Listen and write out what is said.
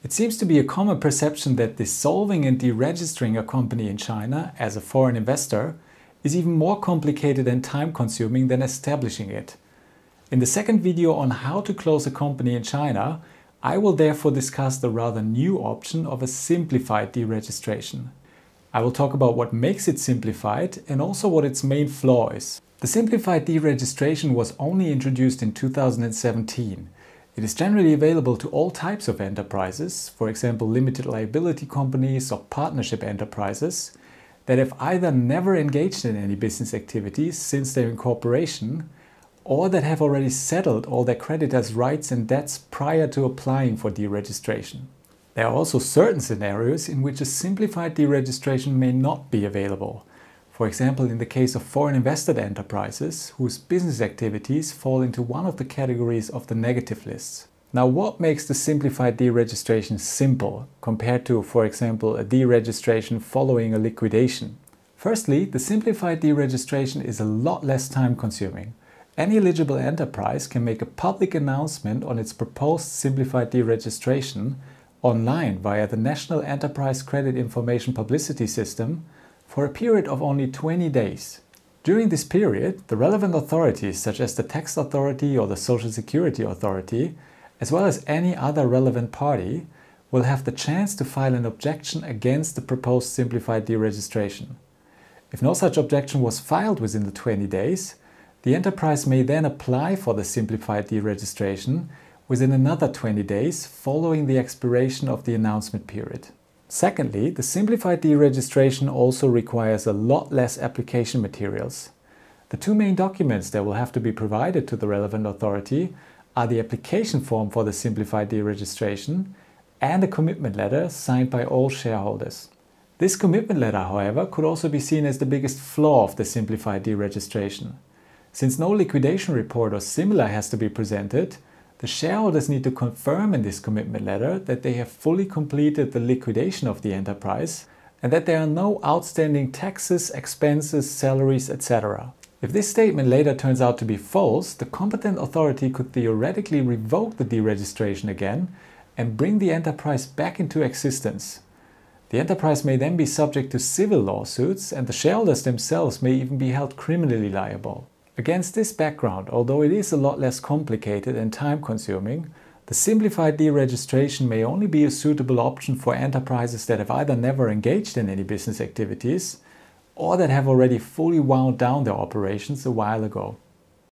It seems to be a common perception that dissolving and deregistering a company in China as a foreign investor is even more complicated and time-consuming than establishing it. In the second video on how to close a company in China, I will therefore discuss the rather new option of a simplified deregistration. I will talk about what makes it simplified and also what its main flaw is. The simplified deregistration was only introduced in 2017. It is generally available to all types of enterprises, for example limited liability companies or partnership enterprises, that have either never engaged in any business activities since their incorporation, or that have already settled all their creditors' rights and debts prior to applying for deregistration. There are also certain scenarios in which a simplified deregistration may not be available. For example, in the case of foreign invested enterprises whose business activities fall into one of the categories of the negative lists. Now, what makes the simplified deregistration simple compared to, for example, a deregistration following a liquidation? Firstly, the simplified deregistration is a lot less time-consuming. Any eligible enterprise can make a public announcement on its proposed simplified deregistration online via the National Enterprise Credit Information Publicity System for a period of only 20 days. During this period, the relevant authorities such as the Tax Authority or the Social Security Authority, as well as any other relevant party, will have the chance to file an objection against the proposed simplified deregistration. If no such objection was filed within the 20 days, the enterprise may then apply for the simplified deregistration within another 20 days following the expiration of the announcement period. Secondly, the simplified deregistration also requires a lot less application materials. The two main documents that will have to be provided to the relevant authority are the application form for the simplified deregistration and a commitment letter signed by all shareholders. This commitment letter, however, could also be seen as the biggest flaw of the simplified deregistration. Since no liquidation report or similar has to be presented, the shareholders need to confirm in this commitment letter that they have fully completed the liquidation of the enterprise and that there are no outstanding taxes, expenses, salaries, etc. If this statement later turns out to be false, the competent authority could theoretically revoke the deregistration again and bring the enterprise back into existence. The enterprise may then be subject to civil lawsuits, and the shareholders themselves may even be held criminally liable. Against this background, although it is a lot less complicated and time-consuming, the simplified deregistration may only be a suitable option for enterprises that have either never engaged in any business activities or that have already fully wound down their operations a while ago.